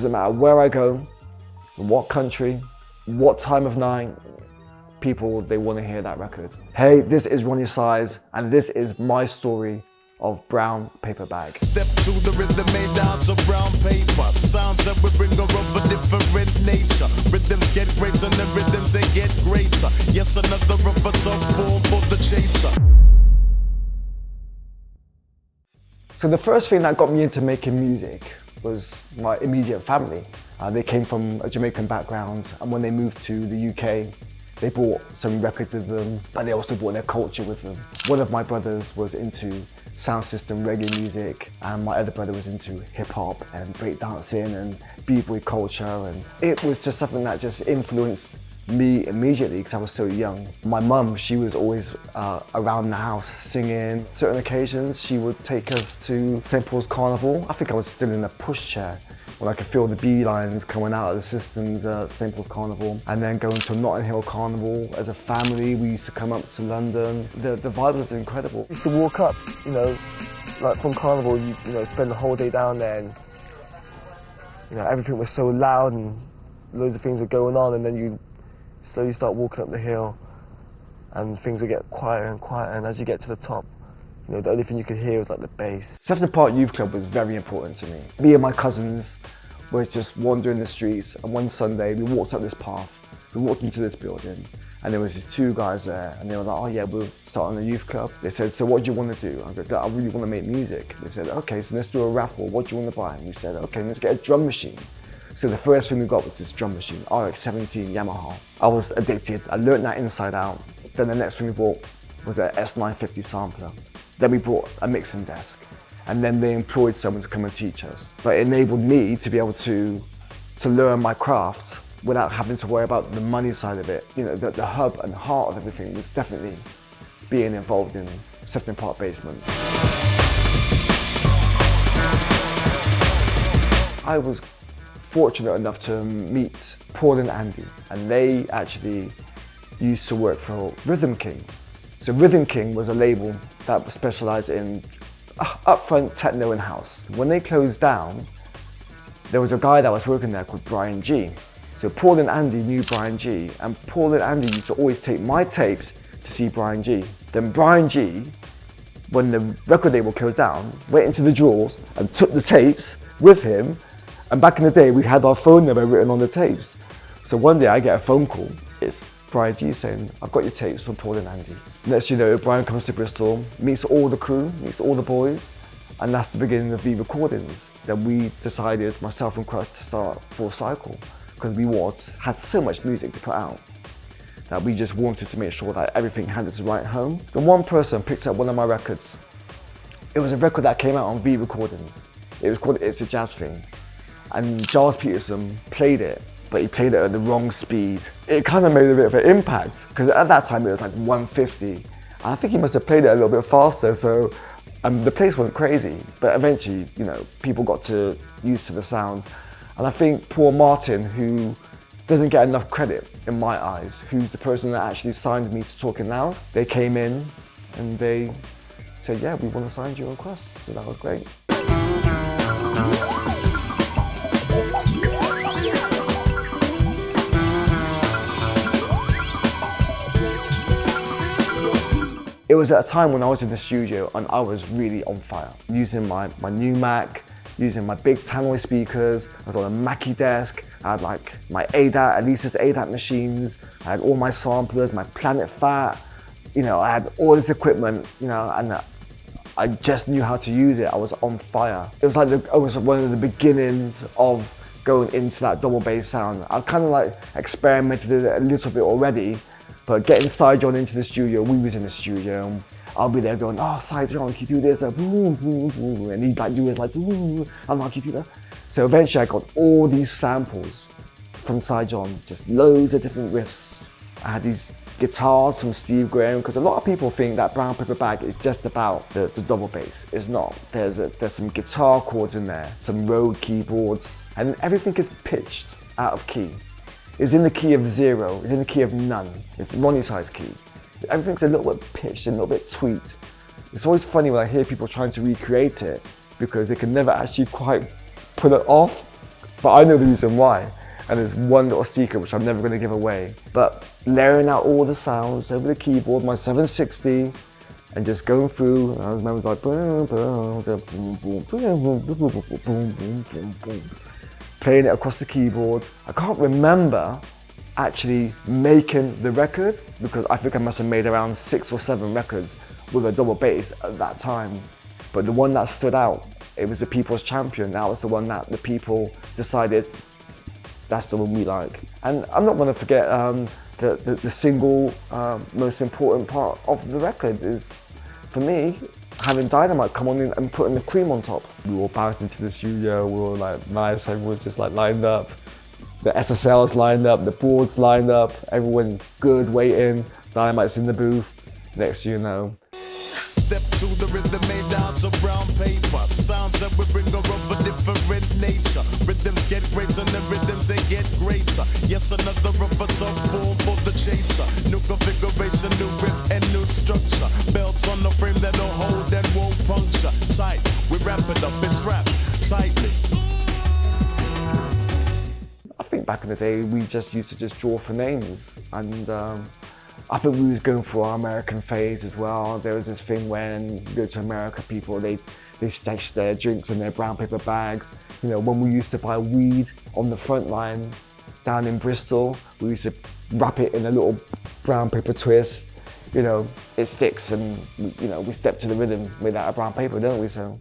doesn't matter where I go, in what country, what time of night, people, they want to hear that record. Hey, this is Ronnie Size, and this is my story of Brown Paper Bag. Step to the rhythm made out of brown paper. Sounds that we bring are of a different nature. Rhythms get greater and the rhythms they get greater. Yes, another of a tough form for the chaser. So the first thing that got me into making music was my immediate family. They came from a Jamaican background, and when they moved to the UK, they brought some records with them, but they also brought their culture with them. One of my brothers was into sound system reggae music, and my other brother was into hip hop and breakdancing and b-boy culture, and it was just something that just influenced me immediately because I was so young. My mum, she was always around the house singing. Certain occasions, she would take us to St. Paul's Carnival. I think I was still in a pushchair when I could feel the beelines coming out of the systems at St. Paul's Carnival, and then going to Notting Hill Carnival. As a family, we used to come up to London. The vibe was incredible. We used to walk up, you know, like from Carnival, you know, spend the whole day down there, and you know, everything was so loud and loads of things were going on, and then you slowly start walking up the hill and things would get quieter and quieter, and as you get to the top, you know, the only thing you could hear was like the bass. Sefton Park Youth Club was very important to me. Me and my cousins were just wandering the streets, and one Sunday we walked up this path, we walked into this building, and there was these two guys there, and they were like, oh yeah, we're starting a youth club. They said, so what do you want to do? I go, I really want to make music. They said, okay, so let's do a raffle. What do you want to buy? And we said, okay, let's get a drum machine. So the first thing we got was this drum machine, RX-17 Yamaha. I was addicted, I learned that inside out. Then the next thing we bought was an S950 sampler. Then we bought a mixing desk. And then they employed someone to come and teach us. But it enabled me to be able to learn my craft without having to worry about the money side of it. You know, the hub and heart of everything was definitely being involved in Sefton Park Basement. I was fortunate enough to meet Paul and Andy, and they actually used to work for Rhythm King. So Rhythm King was a label that specialized in upfront techno and house. When they closed down, there was a guy that was working there called Brian G. So Paul and Andy knew Brian G, and Paul and Andy used to always take my tapes to see Brian G. Then Brian G, when the record label closed down, went into the drawers and took the tapes with him. And back in the day, we had our phone number written on the tapes. So one day I get a phone call. It's Brian G saying, I've got your tapes from Paul and Andy. Next you know, Brian comes to Bristol, meets all the crew, meets all the boys, and that's the beginning of V Recordings. Then we decided, myself and Crush, to start Full Cycle, because we had so much music to put out that we just wanted to make sure that everything had its right home. Then one person picked up one of my records. It was a record that came out on V Recordings. It was called It's a Jazz Thing. And Giles Peterson played it, but he played it at the wrong speed. It kind of made a bit of an impact, because at that time it was like 150. I think he must have played it a little bit faster, so the place went crazy. But eventually, you know, people got used to the sound. And I think Paul Martin, who doesn't get enough credit in my eyes, who's the person that actually signed me to Talking Loud, they came in and they said, yeah, we want to sign you on Quest. So that was great. It was at a time when I was in the studio and I was really on fire. Using my new Mac, using my big Tannoy speakers, I was on a Mackie desk, I had like my ADAT, Alesis ADAT machines, I had all my samplers, my Planet Fat, you know, I had all this equipment, you know, and I just knew how to use it. I was on fire. It was like it was one of the beginnings of going into that double bass sound. I kind of like experimented with it a little bit already, but getting Cy John into the studio, we was in the studio, and I'll be there going, oh, Cy John, can you do this? And he'd like do his like, I'm like, can you do that? So eventually I got all these samples from Cy John, just loads of different riffs. I had these guitars from Steve Graham, because a lot of people think that Brown Paper Bag is just about the double bass. It's not. There's some guitar chords in there, some Rode keyboards, and everything is pitched out of key. It's in the key of 0, it's in the key of none. It's Ronnie Size key. Everything's a little bit pitched, a little bit tweaked. It's always funny when I hear people trying to recreate it, because they can never actually quite pull it off but I know the reason why. And there's one little secret which I'm never going to give away. But layering out all the sounds over the keyboard, my 760, and just going through, and I remember like playing it across the keyboard. I can't remember actually making the record because I think I must have made around 6 or 7 records with a double bass at that time. But the one that stood out, it was the People's Champion. That was the one that the people decided that's the one we like. And I'm not going to forget the single most important part of the record is, for me, having Dynamite come on in and putting the cream on top. We all bounced into the studio, we were like nice, everyone's just like lined up. The SSL's lined up, the boards lined up, everyone's good, waiting. Dynamite's in the booth. Next thing you know, Step to the rhythm made out of brown paper. Sounds that we bring are of a different nature. Rhythms get greater and the rhythms they get greater. Yes, another of a tough form for the chaser. New configuration, new rip and new structure. Belts on the frame that'll hold and won't puncture. Tight, we wrap it up, it's wrapped tightly. I think back in the day, we just used to just draw for names. And I think we was going through our American phase as well. There was this thing when you go to America, people, they stash their drinks in their brown paper bags. You know, when we used to buy weed on the front line down in Bristol, we used to wrap it in a little brown paper twist. You know, it sticks and, you know, we step to the rhythm made out of brown paper, don't we? So.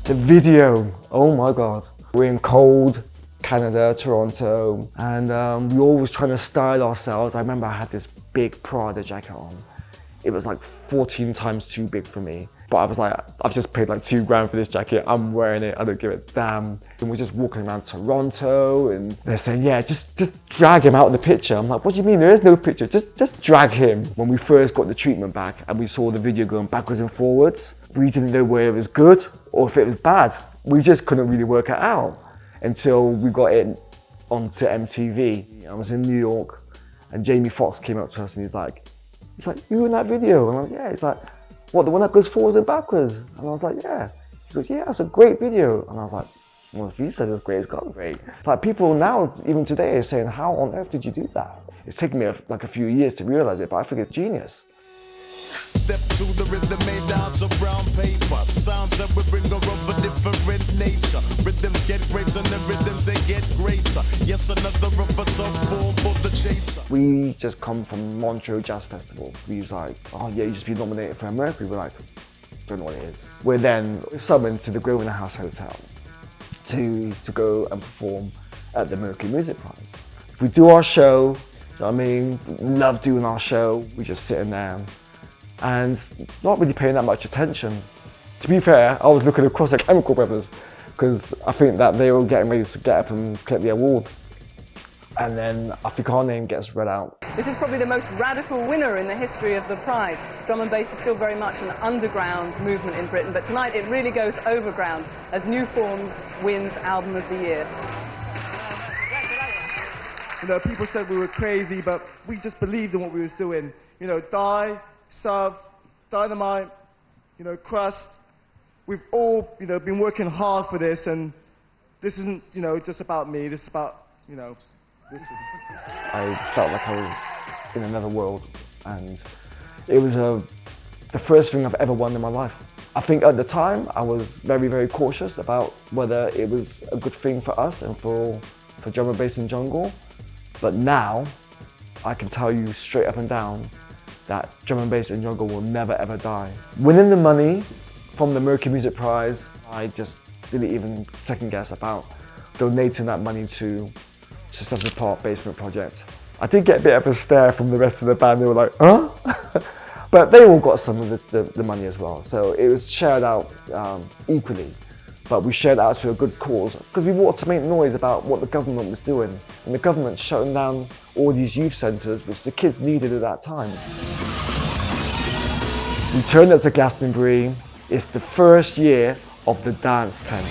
The video, oh my God. We're in cold Canada, Toronto, and we were always trying to style ourselves. I remember I had this big Prada jacket on. It was like 14 times too big for me. But I was like, I've just paid like $2 for this jacket. I'm wearing it, I don't give a damn. And we're just walking around Toronto and they're saying, yeah, just drag him out of the picture. I'm like, what do you mean? There is no picture, just drag him. When we first got the treatment back and we saw the video going backwards and forwards, we didn't know whether it was good or if it was bad. We just couldn't really work it out until we got it onto MTV. I was in New York and Jamie Foxx came up to us and he's like, you in that video? And I'm like, yeah. He's like, what, the one that goes forwards and backwards? And I was like, yeah. He goes, yeah, that's a great video. And I was like, well, if you said it was great, it's got to be great. Like people now, even today, are saying, how on earth did you do that? It's taken me like a few years to realize it, but I think it's genius. Step to the rhythm made out of brown paper. Sounds that we bring are of a different nature. Rhythms get greater and the rhythms they get greater. Yes, another of a tough form for the chaser. We just come from Montreux Jazz Festival. We was like, oh yeah, you just be nominated for a Mercury. We're like, don't know what it is. We're then summoned to the Grosvenor House Hotel to go and perform at the Mercury Music Prize. We do our show, you know what I mean? Love doing our show. We just sitting there and not really paying that much attention. To be fair, I was looking across at Chemical Brothers because I think that they were getting ready to get up and collect the award. And then I think our name gets read out. This is probably the most radical winner in the history of the prize. Drum and bass is still very much an underground movement in Britain, but tonight it really goes overground as New Forms wins Album of the Year. You know, people said we were crazy, but we just believed in what we was doing. You know, Die, Sub, Dynamite, you know, Crust. We've all, you know, been working hard for this, and this isn't, you know, just about me. This is about, you know, this is... I felt like I was in another world, and it was the first thing I've ever won in my life. I think at the time I was very, very cautious about whether it was a good thing for us and for Drum and Bass and Jungle, but now I can tell you straight up and down that Drum and Bass and Jungle will never ever die. Winning the money from the Mercury Music Prize, I just didn't even second guess about donating that money to Central Park Basement Project. I did get a bit of a stare from the rest of the band. They were like, huh? But they all got some of the money as well. So it was shared out equally. But we shared out to a good cause because we wanted to make noise about what the government was doing. And the government's shutting down all these youth centres, which the kids needed at that time. We turned up to Glastonbury. It's the first year of the dance tent.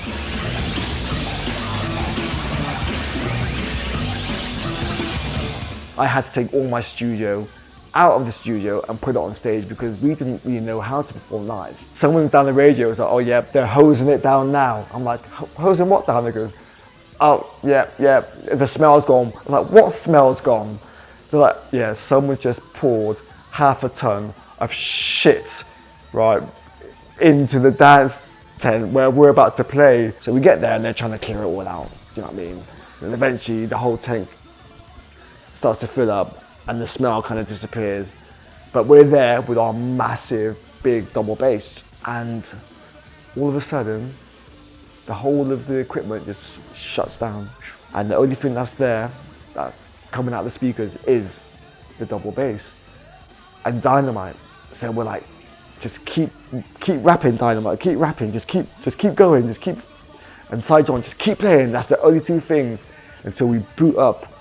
I had to take all my studio out of the studio and put it on stage because we didn't really know how to perform live. Someone down the radio was like, oh yeah, they're hosing it down now. I'm like, hosing what down? He goes, oh yeah, the smell's gone. I'm like, what smell's gone? They're like, yeah, someone's just poured half a ton of shit, right, into the dance tent where we're about to play. So we get there and they're trying to clear it all out, you know what I mean? And eventually the whole tank starts to fill up and the smell kind of disappears. But we're there with our massive, big double bass. And all of a sudden, the whole of the equipment just shuts down. And the only thing that's there, that coming out of the speakers, is the double bass and Dynamite. So we're like, just keep rapping, Dynamite, keep rapping, just keep going, just keep, and Sidejohn, just keep playing. That's the only two things until we boot up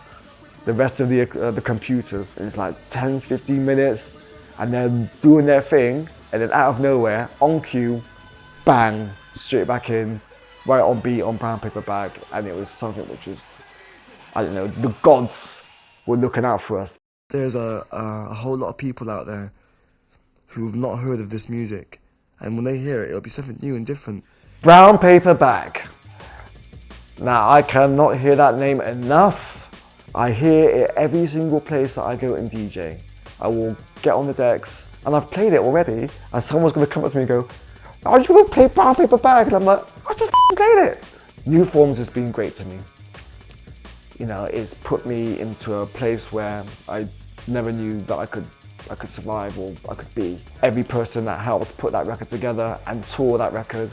the rest of the computers. And it's like 10, 15 minutes, and they're doing their thing, and then out of nowhere, on cue, bang, straight back in, right on beat on Brown Paper Bag, and it was something which was, I don't know, the gods were looking out for us. There's a whole lot of people out there who've not heard of this music, and when they hear it, it'll be something new and different. Brown Paper Bag. Now, I cannot hear that name enough. I hear it every single place that I go and DJ. I will get on the decks, and I've played it already, and someone's going to come up to me and go, "Are you going to play Brown Paper Bag?" And I'm like, I just played it. New Forms has been great to me. You know, it's put me into a place where I never knew that I could survive or I could be. Every person that helped put that record together and tour that record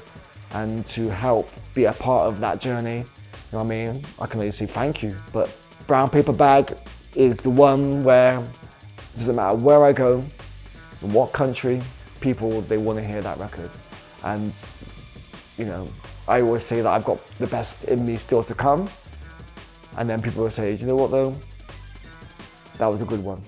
and to help be a part of that journey, you know what I mean? I can only say thank you. But Brown Paper Bag is the one where it doesn't matter where I go, in what country, people, they want to hear that record. And, you know, I always say that I've got the best in me still to come. And then people will say, you know what though? That was a good one.